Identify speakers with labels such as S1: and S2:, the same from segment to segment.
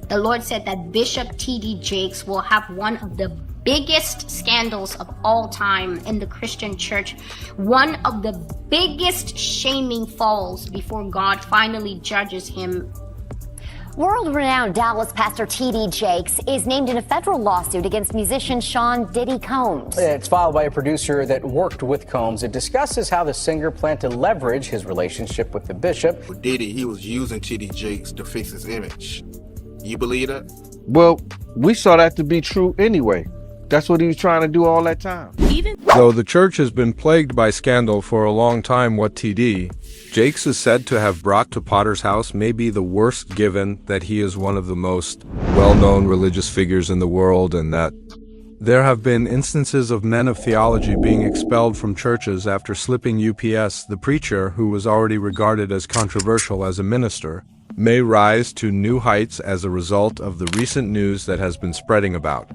S1: The Lord said that Bishop T.D. Jakes will have one of the biggest scandals of all time in the Christian church, one of the biggest shaming falls before God finally judges him.
S2: World-renowned Dallas pastor T.D. Jakes is named in a federal lawsuit against musician Sean Diddy Combs.
S3: It's filed by a producer that worked with Combs. It discusses how the singer planned to leverage his relationship with the bishop.
S4: Diddy, he was using T.D. Jakes to fix his image. You believe that?
S5: Well, we saw that to be true anyway. That's what he was trying to do all that time.
S6: Though the church has been plagued by scandal for a long time, what T.D. Jakes is said to have brought to Potter's house may be the worst, given that he is one of the most well-known religious figures in the world, and that there have been instances of men of theology being expelled from churches after slipping UPS. The preacher, who was already regarded as controversial as a minister, may rise to new heights as a result of the recent news that has been spreading about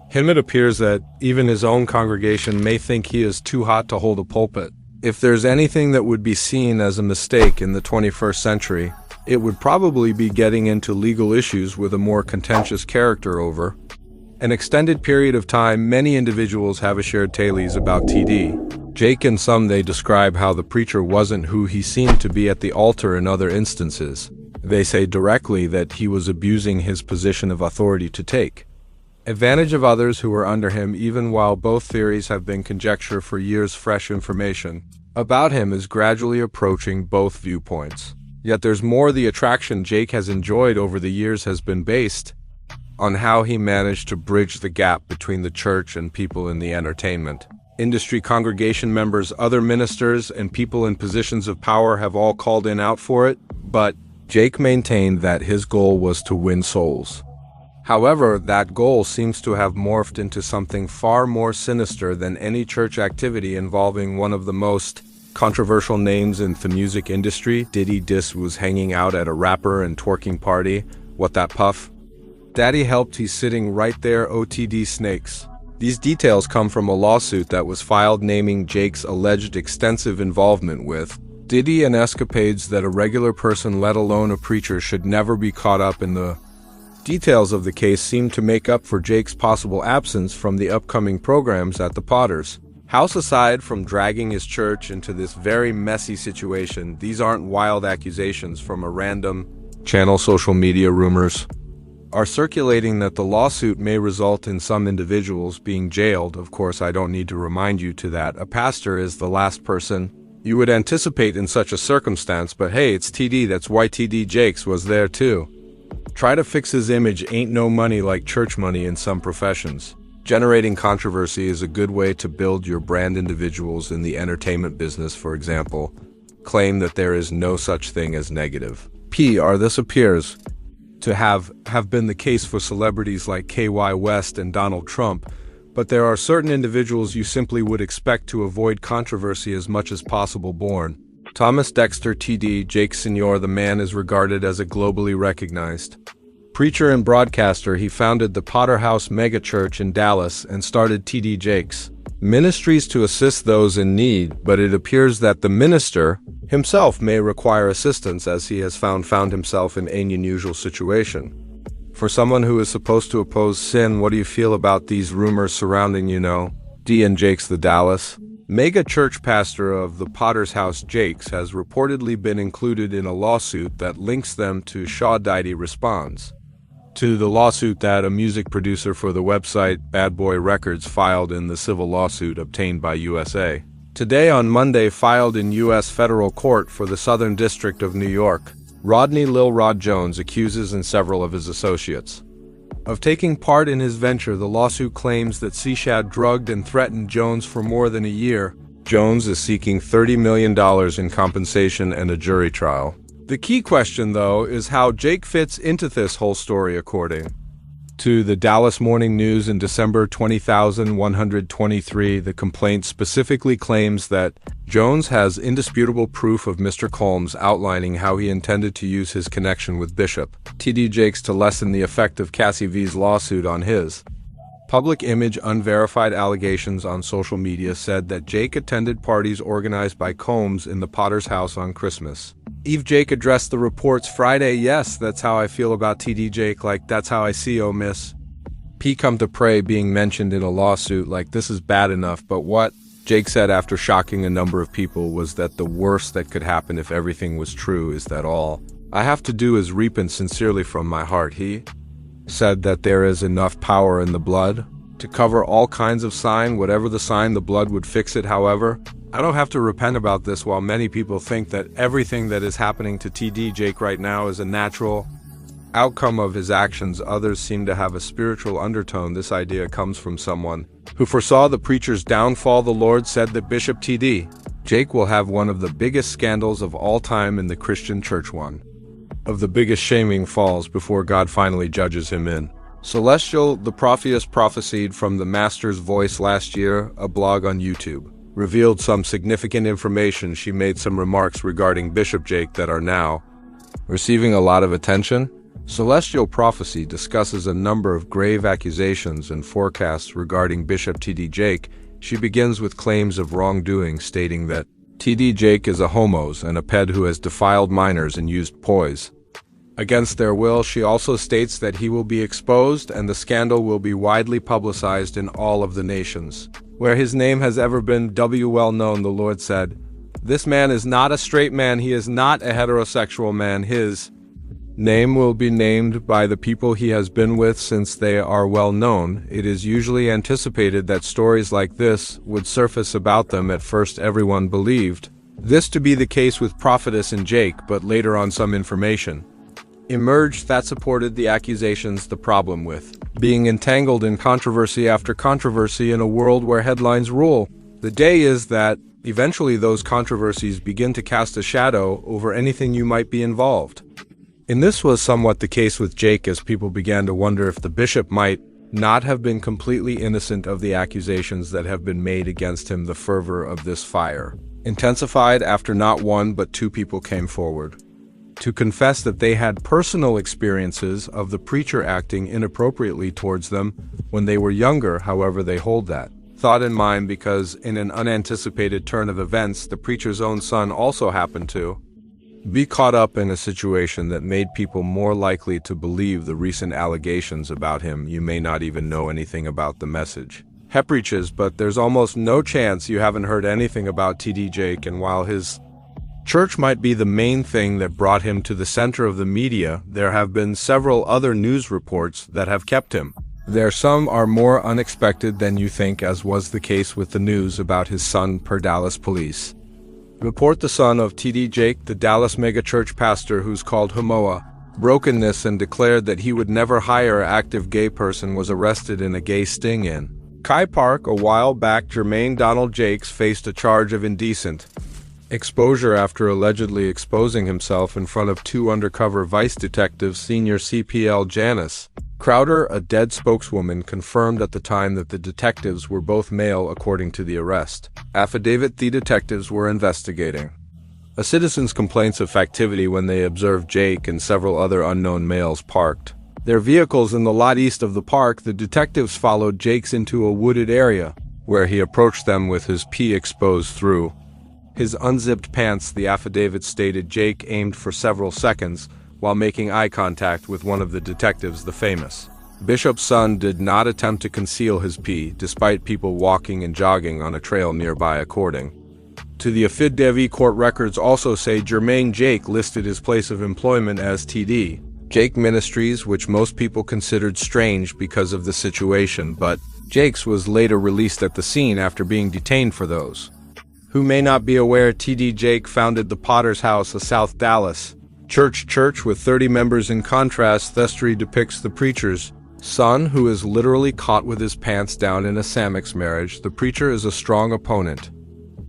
S6: him. It appears that even his own congregation may think he is too hot to hold a pulpit. If there's anything that would be seen as a mistake in the 21st century, it would probably be getting into legal issues with a more contentious character over an extended period of time. Many individuals have shared tales about T.D. Jake, and some they describe how the preacher wasn't who he seemed to be at the altar. In other instances, they say directly that he was abusing his position of authority to take advantage of others who were under him. Even while both theories have been conjecture for years, fresh information about him is gradually approaching both viewpoints. Yet there's more. The attraction Jake has enjoyed over the years has been based on how he managed to bridge the gap between the church and people in the entertainment industry. Congregation members, other ministers, and people in positions of power have all called out for it, but Jake maintained that his goal was to win souls. However, that goal seems to have morphed into something far more sinister than any church activity involving one of the most controversial names in the music industry. Diddy was hanging out at a rapper and twerking party. What that puff? Daddy helped, he's sitting right there. OTD snakes. These details come from a lawsuit that was filed naming Jake's alleged extensive involvement with Diddy and escapades that a regular person, let alone a preacher, should never be caught up in. The details of the case seem to make up for Jake's possible absence from the upcoming programs at the Potter's house. Aside from dragging his church into this very messy situation, these aren't wild accusations from a random channel. Social media rumors are circulating that the lawsuit may result in some individuals being jailed. Of course, I don't need to remind you to that. A pastor is the last person you would anticipate in such a circumstance, but hey, it's TD. That's why TD Jakes was there too. Try to fix his image. Ain't no money like church money in some professions. Generating controversy is a good way to build your brand. Individuals in the entertainment business, for example, claim that there is no such thing as negative PR. This appears to have been the case for celebrities like KY West and Donald Trump, but there are certain individuals you simply would expect to avoid controversy as much as possible. Born Thomas Dexter T.D. Jake Sr., the man is regarded as a globally recognized preacher and broadcaster. He founded the Potter House megachurch in Dallas and started T.D. Jakes Ministries to assist those in need, but it appears that the minister himself may require assistance, as he has found himself in an unusual situation. For someone who is supposed to oppose sin, what do you feel about these rumors surrounding, D and Jakes? The Dallas mega church pastor of the Potter's House, Jakes, has reportedly been included in a lawsuit that links them to Shaw. Diddy responds to the lawsuit that a music producer for the website Bad Boy Records filed in the civil lawsuit obtained by USA Today on Monday filed in U.S. federal court for the Southern District of New York. Rodney Lil Rod Jones accuses and several of his associates of taking part in his venture. The lawsuit claims that CSHAD drugged and threatened Jones for more than a year. Jones is seeking $30 million in compensation and a jury trial. The key question, though, is how Jake fits into this whole story. According to the Dallas Morning News in December 20,123, the complaint specifically claims that Jones has indisputable proof of Mr. Combs outlining how he intended to use his connection with Bishop T.D. Jakes to lessen the effect of Cassie V's lawsuit on his public image. Unverified allegations on social media said that Jake attended parties organized by Combs in the Potter's house on Christmas Eve Jake addressed the reports Friday. Yes, that's how I feel about TD Jake, like that's how I see oh miss. P come to pray being mentioned in a lawsuit, like this is bad enough, but what Jake said after shocking a number of people was that the worst that could happen if everything was true is that all I have to do is repent sincerely from my heart. He said that there is enough power in the blood to cover all kinds of sign, whatever the sign, the blood would fix it. However, I don't have to repent about this. While many people think that everything that is happening to TD Jake right now is a natural outcome of his actions, others seem to have a spiritual undertone. This idea comes from someone who foresaw the preacher's downfall. The Lord said that Bishop TD Jake will have one of the biggest scandals of all time in the Christian church, one of the biggest shaming falls before God finally judges him in. Celestial, the prophetess prophesied from the Master's voice last year. A blog on YouTube revealed some significant information. She made some remarks regarding Bishop Jake that are now receiving a lot of attention. Celestial Prophecy discusses a number of grave accusations and forecasts regarding Bishop TD Jake. She begins with claims of wrongdoing, stating that TD Jake is a homos and a ped who has defiled minors and used poise against their will. She also states that he will be exposed and the scandal will be widely publicized in all of the nations where his name has ever been well known. The Lord said, "This man is not a straight man. He is not a heterosexual man. His name will be named by the people he has been with since they are well known." It is usually anticipated that stories like this would surface about them. At first, everyone believed this to be the case with Prophetess and Jake, but later on some information emerged that supported the accusations. The problem with being entangled in controversy after controversy in a world where headlines rule the day is that eventually those controversies begin to cast a shadow over anything you might be involved. And this was somewhat the case with Jake, as people began to wonder if the bishop might not have been completely innocent of the accusations that have been made against him. The fervor of this fire intensified after not one but two people came forward to confess that they had personal experiences of the preacher acting inappropriately towards them when they were younger. However, they hold that thought in mind because in an unanticipated turn of events, the preacher's own son also happened to be caught up in a situation that made people more likely to believe the recent allegations about him. You may not even know anything about the message he preaches, but there's almost no chance you haven't heard anything about TD Jake. And while his church might be the main thing that brought him to the center of the media, there have been several other news reports that have kept him there. Some are more unexpected than you think, as was the case with the news about his son per Dallas police report. The son of TD Jake, the Dallas megachurch pastor who's called Homoa brokenness and declared that he would never hire an active gay person, was arrested in a gay sting in Kai Park a while back. Jermaine Donald Jakes faced a charge of indecent exposure after allegedly exposing himself in front of two undercover vice detectives. Senior CPL Janice Crowder, a dead spokeswoman, confirmed at the time that the detectives were both male. According to the arrest affidavit, the detectives were investigating a citizen's complaints of activity when they observed Jake and several other unknown males parked their vehicles in the lot east of the park. The detectives followed Jakes into a wooded area where he approached them with his pee exposed through his unzipped pants. The affidavit stated Jake aimed for several seconds while making eye contact with one of the detectives. The famous bishop's son did not attempt to conceal his pee, despite people walking and jogging on a trail nearby. According to the affidavit, court records also say Jermaine Jake listed his place of employment as TD Jake Ministries, which most people considered strange because of the situation, but Jakes was later released at the scene after being detained. For those who may not be aware, TD Jake founded the Potter's House, a South Dallas church with 30 members. In contrast, the story depicts the preacher's son, who is literally caught with his pants down in a same-sex marriage. The preacher is a strong opponent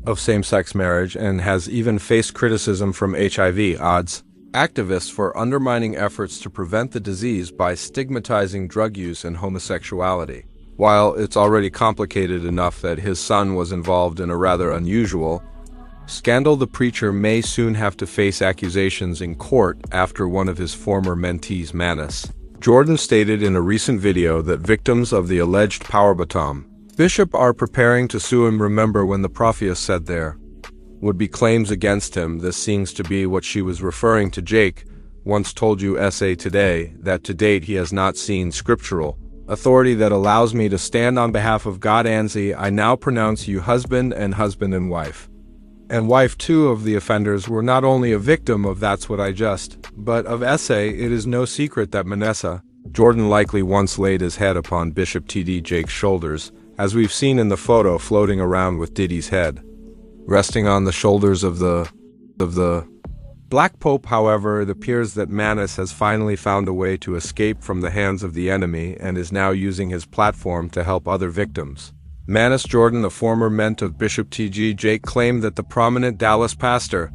S6: of same-sex marriage and has even faced criticism from HIV odds activists for undermining efforts to prevent the disease by stigmatizing drug use and homosexuality. While it's already complicated enough that his son was involved in a rather unusual scandal, the preacher may soon have to face accusations in court after one of his former mentees, Manus Jordan, stated in a recent video that victims of the alleged power bottom bishop are preparing to sue him. Remember when the prophetess said there would be claims against him. This seems to be what she was referring to. Jake once told USA Today that to date he has not seen scriptural authority that allows me to stand on behalf of God. Anzi, I now pronounce you husband and wife. And wife too of the offenders were not only a victim of That's What I Just, but of essay. It is no secret that Manessa Jordan likely once laid his head upon Bishop T.D. Jakes' shoulders, as we've seen in the photo floating around with Diddy's head resting on the shoulders of the Black Pope. However, it appears that Maness has finally found a way to escape from the hands of the enemy and is now using his platform to help other victims. Maness Jordan, a former ment of Bishop T.D. Jakes, claimed that the prominent Dallas pastor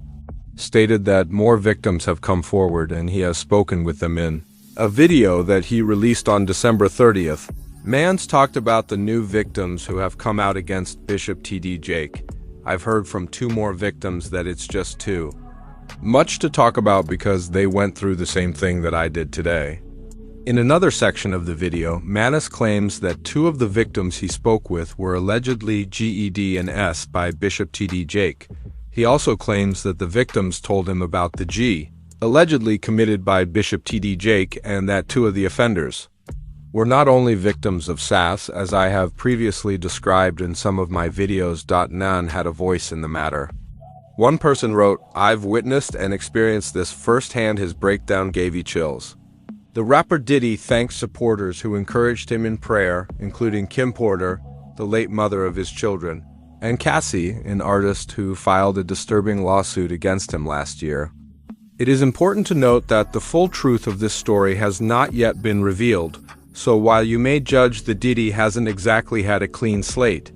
S6: stated that more victims have come forward and he has spoken with them in a video that he released on December 30th. Mans talked about the new victims who have come out against Bishop T.D. Jakes. I've heard from 2 more victims that it's just 2. Much to talk about because they went through the same thing that I did today. In another section of the video, Maness claims that 2 of the victims he spoke with were allegedly GED and S by Bishop T.D. Jakes. He also claims that the victims told him about the G, allegedly committed by Bishop T.D. Jakes, and that 2 of the offenders were not only victims of SAS, as I have previously described in some of my videos. None had a voice in the matter. One person wrote, "I've witnessed and experienced this firsthand. His breakdown gave me chills." The rapper Diddy thanks supporters who encouraged him in prayer, including Kim Porter, the late mother of his children, and Cassie, an artist who filed a disturbing lawsuit against him last year. It is important to note that the full truth of this story has not yet been revealed, so while you may judge that Diddy hasn't exactly had a clean slate,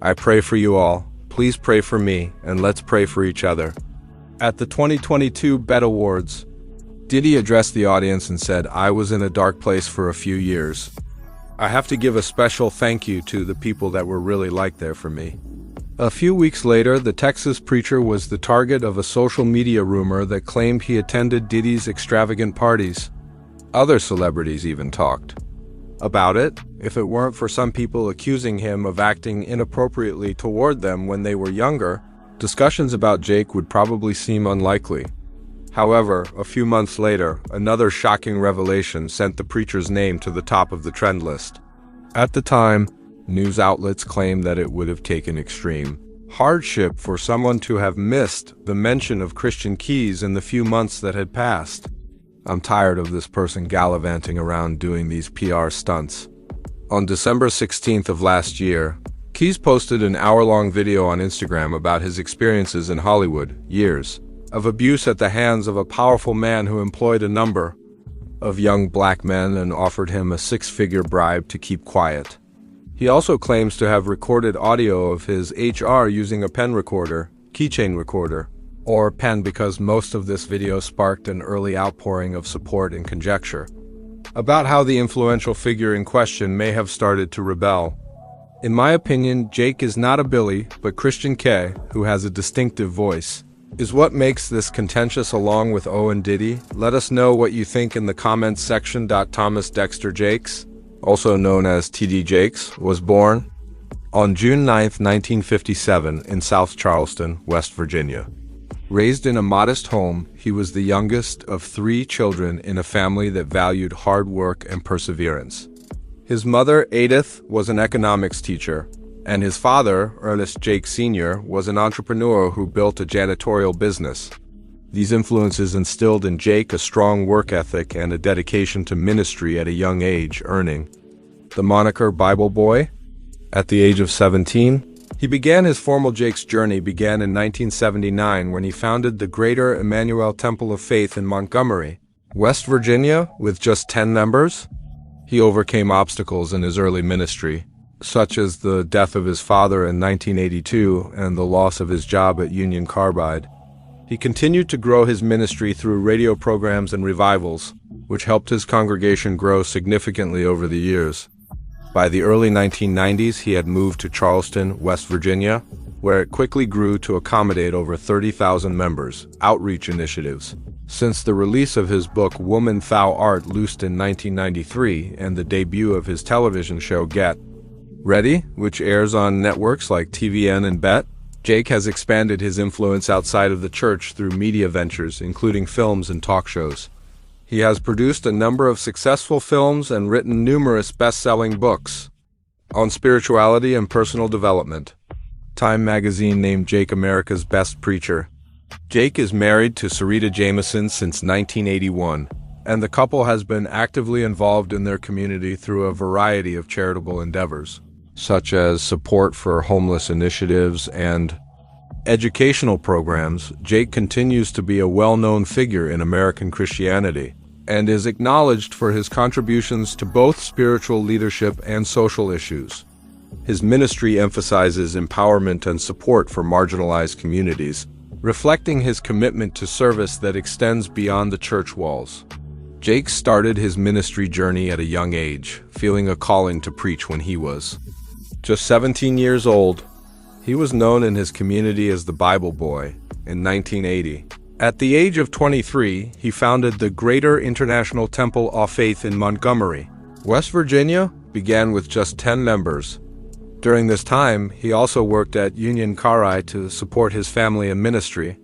S6: I pray for you all. Please pray for me, and let's pray for each other. At the 2022 BET Awards, Diddy addressed the audience and said, "I was in a dark place for a few years. I have to give a special thank you to the people that were really there for me." A few weeks later, the Texas preacher was the target of a social media rumor that claimed he attended Diddy's extravagant parties. Other celebrities even talked about it. If it weren't for some people accusing him of acting inappropriately toward them when they were younger, discussions about Jake would probably seem unlikely. However, a few months later, another shocking revelation sent the preacher's name to the top of the trend list. At the time, news outlets claimed that it would have taken extreme hardship for someone to have missed the mention of Christian keys in the few months that had passed. I'm tired of this person gallivanting around doing these PR stunts. On December 16th of last year, Keys posted an hour-long video on Instagram about his experiences in Hollywood, years of abuse at the hands of a powerful man who employed a number of young black men and offered him a 6-figure bribe to keep quiet. He also claims to have recorded audio of his HR using a pen recorder, keychain recorder, or pen, because most of this video sparked an early outpouring of support and conjecture about how the influential figure in question may have started to rebel. In my opinion, Jake is not a Billy, but Christian K, who has a distinctive voice, is what makes this contentious along with O and Diddy. Let us know what you think in the comments section. Thomas Dexter Jakes, also known as T.D. Jakes, was born on June 9, 1957 in South Charleston, West Virginia. Raised in a modest home, he was the youngest of 3 children in a family that valued hard work and perseverance. His mother, Edith, was an economics teacher, and his father, Ernest Jake Sr., was an entrepreneur who built a janitorial business. These influences instilled in Jake a strong work ethic and a dedication to ministry at a young age, earning the moniker Bible Boy. At the age of 17, he began his formal Jake's journey began in 1979 when he founded the Greater Emmanuel Temple of Faith in Montgomery, West Virginia, with just 10 members. He overcame obstacles in his early ministry, such as the death of his father in 1982 and the loss of his job at Union Carbide. He continued to grow his ministry through radio programs and revivals, which helped his congregation grow significantly over the years. By the early 1990s, he had moved to Charleston, West Virginia, where it quickly grew to accommodate over 30,000 members. Outreach initiatives. Since the release of his book Woman Thou Art Loosed in 1993 and the debut of his television show Get Ready, which airs on networks like TVN and BET, Jake has expanded his influence outside of the church through media ventures, including films and talk shows. He has produced a number of successful films and written numerous best-selling books on spirituality and personal development. Time magazine named Jake America's Best Preacher. Jake is married to Sarita Jameson since 1981, and the couple has been actively involved in their community through a variety of charitable endeavors, such as support for homeless initiatives and educational programs. Jake continues to be a well-known figure in American Christianity and is acknowledged for his contributions to both spiritual leadership and social issues. His ministry emphasizes empowerment and support for marginalized communities, reflecting his commitment to service that extends beyond the church walls. Jake started his ministry journey at a young age, feeling a calling to preach when he was just 17 years old. He was known in his community as the Bible Boy in 1980. At the age of 23, he founded the Greater International Temple of Faith in Montgomery, West Virginia. Began with just 10 members. During this time, he also worked at Union Carbide to support his family and ministry.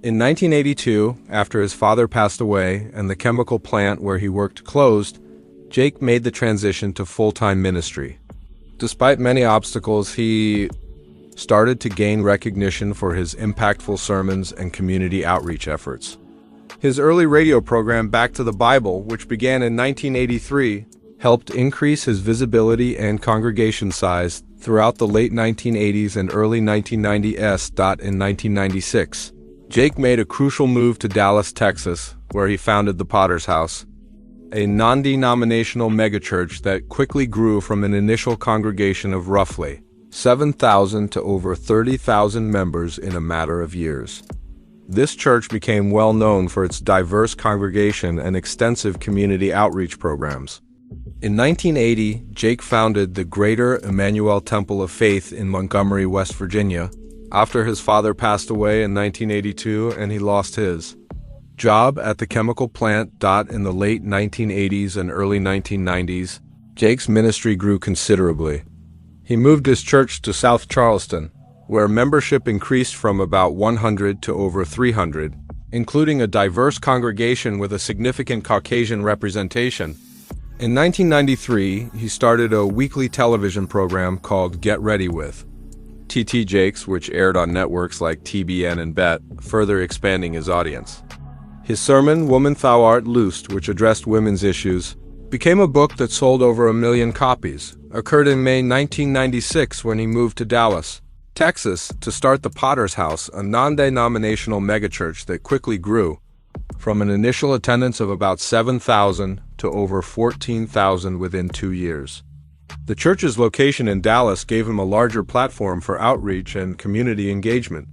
S6: In 1982, after his father passed away and the chemical plant where he worked closed, Jake made the transition to full-time ministry. Despite many obstacles, he started to gain recognition for his impactful sermons and community outreach efforts. His early radio program, Back to the Bible, which began in 1983, helped increase his visibility and congregation size throughout the late 1980s and early 1990s. In 1996, Jake made a crucial move to Dallas, Texas, where he founded the Potter's House, a non-denominational megachurch that quickly grew from an initial congregation of roughly 7,000 to over 30,000 members in a matter of years. This church became well known for its diverse congregation and extensive community outreach programs. In 1980, Jake founded the Greater Emmanuel Temple of Faith in Montgomery, West Virginia, after his father passed away in 1982 and he lost his job at the chemical plant. In the late 1980s and early 1990s, Jake's ministry grew considerably. He moved his church to South Charleston, where membership increased from about 100 to over 300, including a diverse congregation with a significant Caucasian representation. In 1993, he started a weekly television program called Get Ready With TT Jakes, which aired on networks like TBN and BET, further expanding his audience. His sermon, Woman Thou Art Loosed, which addressed women's issues, became a book that sold over 1 million copies. Occurred in May 1996 when he moved to Dallas, Texas, to start the Potter's House, a non-denominational megachurch that quickly grew from an initial attendance of about 7,000 to over 14,000 within 2 years. The church's location in Dallas gave him a larger platform for outreach and community engagement.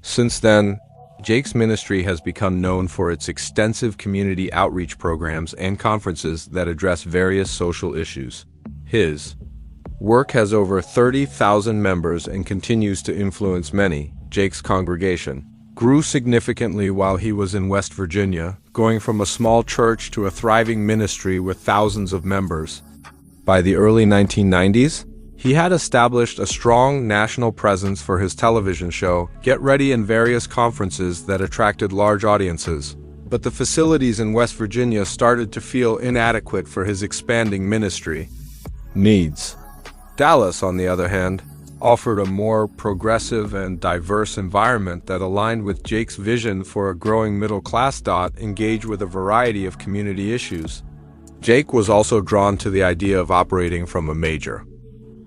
S6: Since then, Jake's ministry has become known for its extensive community outreach programs and conferences that address various social issues. His work has over 30,000 members and continues to influence many. Jake's congregation grew significantly while he was in West Virginia, going from a small church to a thriving ministry with thousands of members. By the early 1990s, he had established a strong national presence for his television show, Get Ready, in various conferences that attracted large audiences. But the facilities in West Virginia started to feel inadequate for his expanding ministry needs. Dallas, on the other hand, offered a more progressive and diverse environment that aligned with Jake's vision for a growing middle class. Engage with a variety of community issues. Jake was also drawn to the idea of operating from a major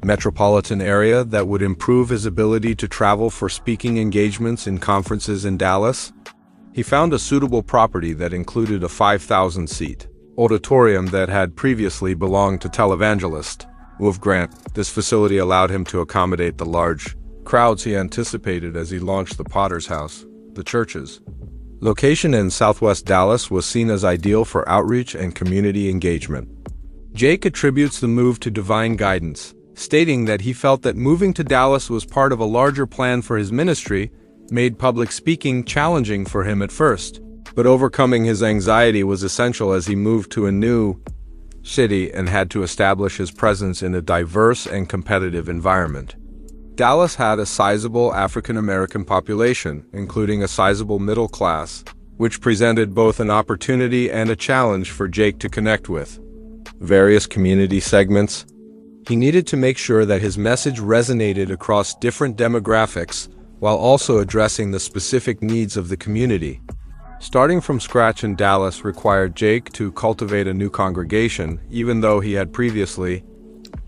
S6: metropolitan area that would improve his ability to travel for speaking engagements in conferences in Dallas. He found a suitable property that included a 5,000-seat auditorium that had previously belonged to televangelist Wolf Grant. This facility allowed him to accommodate the large crowds he anticipated as he launched the Potter's House. The church's location in southwest Dallas was seen as ideal for outreach and community engagement. Jake attributes the move to divine guidance, stating that he felt that moving to Dallas was part of a larger plan for his ministry, made public speaking challenging for him at first. But overcoming his anxiety was essential as he moved to a new city and had to establish his presence in a diverse and competitive environment. Dallas had a sizable African American population, including a sizable middle class, which presented both an opportunity and a challenge for Jake to connect with. Various community segments. He needed to make sure that his message resonated across different demographics while also addressing the specific needs of the community. Starting from scratch in Dallas required Jake to cultivate a new congregation, even though he had previously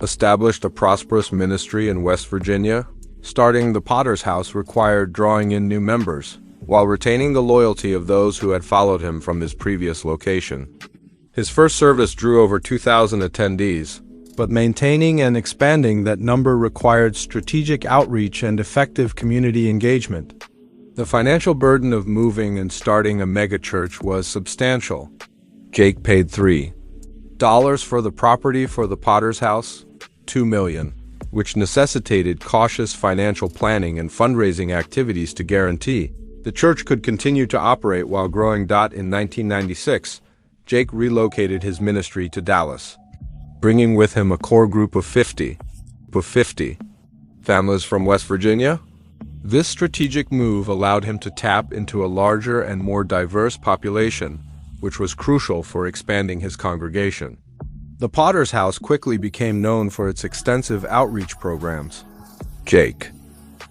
S6: established a prosperous ministry in West Virginia. Starting the Potter's House required drawing in new members, while retaining the loyalty of those who had followed him from his previous location. His first service drew over 2,000 attendees, but maintaining and expanding that number required strategic outreach and effective community engagement. The financial burden of moving and starting a megachurch was substantial. Jake paid $3 for the property for the Potter's House, $2 million, which necessitated cautious financial planning and fundraising activities to guarantee the church could continue to operate while growing. In 1996, Jake relocated his ministry to Dallas, bringing with him a core group of 50 families from West Virginia. This strategic move allowed him to tap into a larger and more diverse population, which was crucial for expanding his congregation. The Potter's House quickly became known for its extensive outreach programs. Jake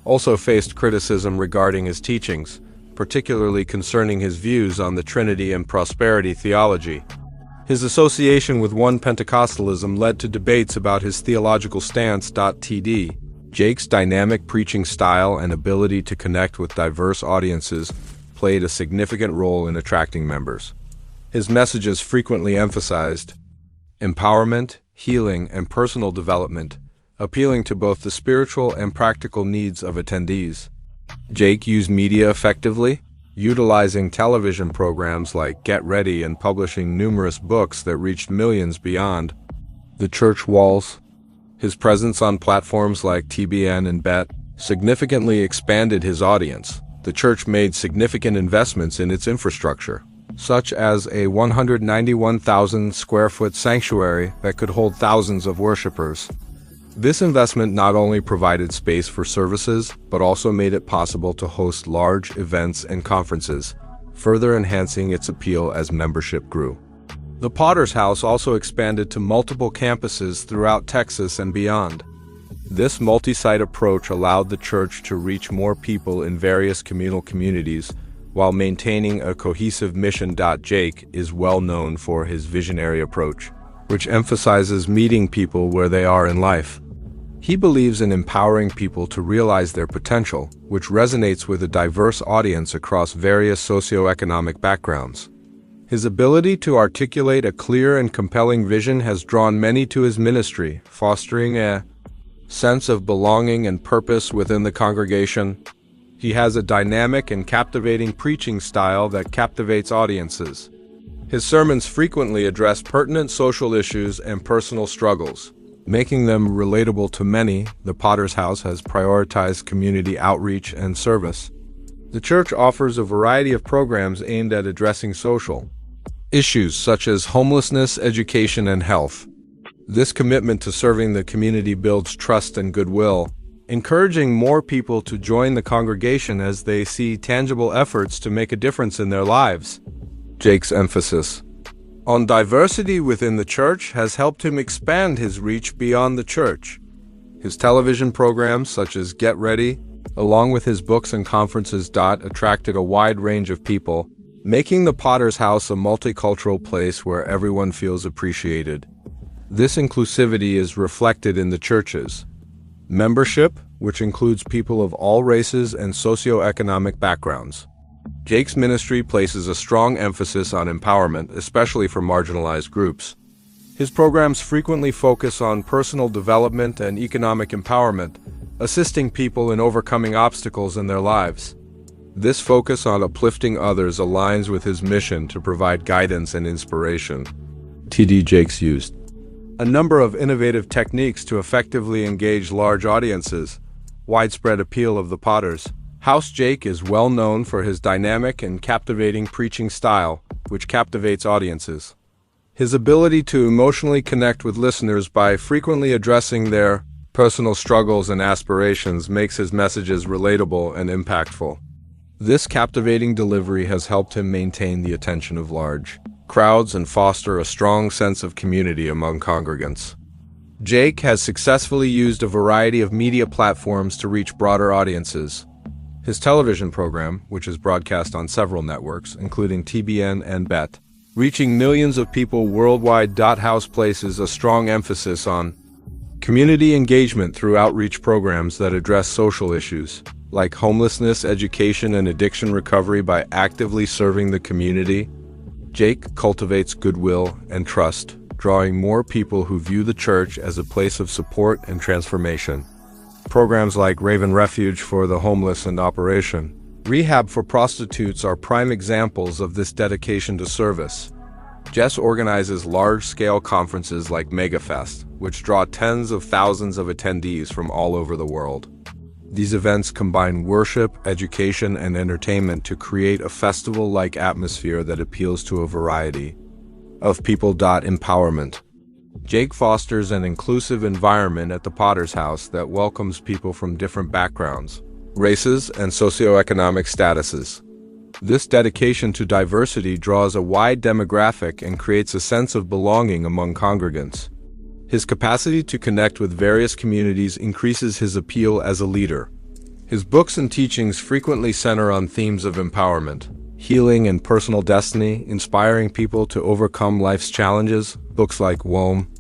S6: also faced criticism regarding his teachings, particularly concerning his views on the Trinity and prosperity theology. His association with one Pentecostalism led to debates about his theological stance. Jake's dynamic preaching style and ability to connect with diverse audiences played a significant role in attracting members. His messages frequently emphasized empowerment, healing, and personal development, appealing to both the spiritual and practical needs of attendees. Jake used media effectively, utilizing television programs like Get Ready and publishing numerous books that reached millions beyond the church walls. His presence on platforms like TBN and BET significantly expanded his audience. The church made significant investments in its infrastructure, such as a 191,000 square foot sanctuary that could hold thousands of worshipers. This investment not only provided space for services, but also made it possible to host large events and conferences, further enhancing its appeal as membership grew. The Potter's House also expanded to multiple campuses throughout Texas and beyond. This multi-site approach allowed the church to reach more people in various communal communities while maintaining a cohesive mission. Jake is well known for his visionary approach, which emphasizes meeting people where they are in life. He believes in empowering people to realize their potential, which resonates with a diverse audience across various socioeconomic backgrounds. His ability to articulate a clear and compelling vision has drawn many to his ministry, fostering a sense of belonging and purpose within the congregation. He has a dynamic and captivating preaching style that captivates audiences. His sermons frequently address pertinent social issues and personal struggles, making them relatable to many. The Potter's House has prioritized community outreach and service. The church offers a variety of programs aimed at addressing social issues such as homelessness, education, and health. This commitment to serving the community builds trust and goodwill, encouraging more people to join the congregation as they see tangible efforts to make a difference in their lives. Jake's emphasis on diversity within the church has helped him expand his reach beyond the church. His television programs, such as Get Ready, along with his books and conferences, attracted a wide range of people, making the Potter's House a multicultural place where everyone feels appreciated. This inclusivity is reflected in the church's membership, which includes people of all races and socioeconomic backgrounds. Jake's ministry places a strong emphasis on empowerment, especially for marginalized groups. His programs frequently focus on personal development and economic empowerment, assisting people in overcoming obstacles in their lives. This focus on uplifting others aligns with his mission to provide guidance and inspiration. TD Jakes used a number of innovative techniques to effectively engage large audiences. Widespread appeal of the Potter's House. Jake is well known for his dynamic and captivating preaching style, which captivates audiences. His ability to emotionally connect with listeners by frequently addressing their personal struggles and aspirations makes his messages relatable and impactful. This captivating delivery has helped him maintain the attention of large crowds and foster a strong sense of community among congregants. Jake has successfully used a variety of media platforms to reach broader audiences. His television program, which is broadcast on several networks, including TBN and BET, reaching millions of people worldwide. House places a strong emphasis on community engagement through outreach programs that address social issues, like homelessness, education, and addiction recovery by actively serving the community. Jake cultivates goodwill and trust, drawing more people who view the church as a place of support and transformation. Programs like Raven Refuge for the homeless and Operation Rehab for prostitutes are prime examples of this dedication to service. Jess organizes large-scale conferences like MegaFest, which draw tens of thousands of attendees from all over the world. These events combine worship, education, and entertainment to create a festival-like atmosphere that appeals to a variety of people. Empowerment. Jake fosters an inclusive environment at the Potter's House that welcomes people from different backgrounds, races, and socioeconomic statuses. This dedication to diversity draws a wide demographic and creates a sense of belonging among congregants. His capacity to connect with various communities increases his appeal as a leader. His books and teachings frequently center on themes of empowerment, healing, and personal destiny, inspiring people to overcome life's challenges. Books like Womb,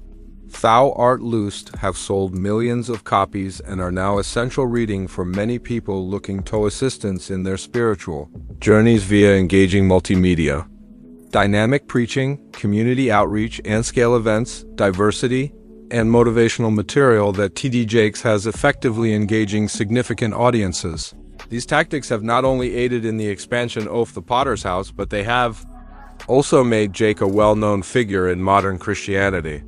S6: Thou Art Loosed have sold millions of copies and are now essential reading for many people looking to assistance in their spiritual journeys via engaging multimedia, dynamic preaching, community outreach, and scale events, diversity, and motivational material that TD Jakes has effectively engaging significant audiences. These tactics have not only aided in the expansion of the Potter's House, but they have also made Jake a well-known figure in modern Christianity.